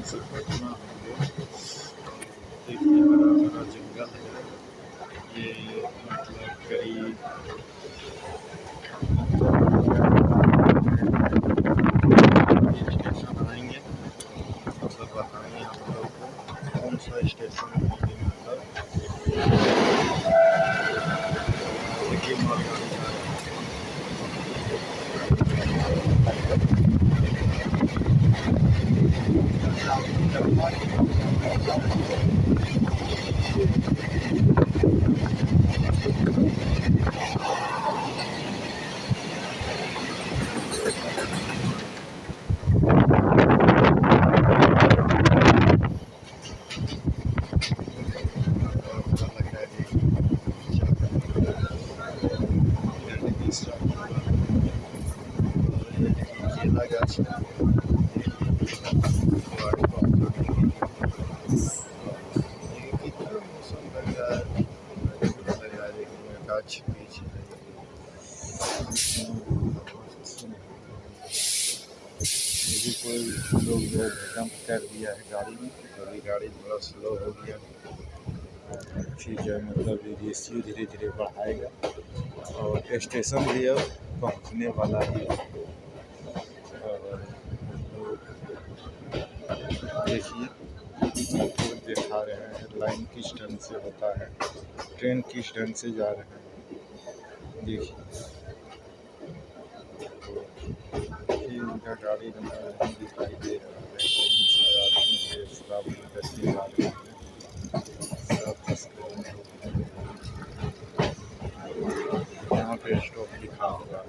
से पटना हम लोग देखिए हरा भरा जंगल है। ये मतलब करीब स्टेशन आएंगे मतलब बताएंगे हम लोग को कौन सा स्टेशन है। ये मतलब देखिए मालगाड़ी जा रही है। कोई लोग जो है जंप कर दिया है गाड़ी में, तो अभी गाड़ी थोड़ा स्लो हो गया। ठीक है मतलब ये रेशियो धीरे धीरे बढ़ाएगा और स्टेशन भी अब पहुंचने वाला ही है। देखिए दिखा रहे हैं लाइन किस ढंग से होता है, ट्रेन किस ढंग से जा रहे हैं। देखिए इनका गाड़ी नंबर नहीं दिखाई दे रहा है, कौन सा आदमी है शराब करके जा रहे हैं। यहाँ पे स्टॉप लिखा हुआ है।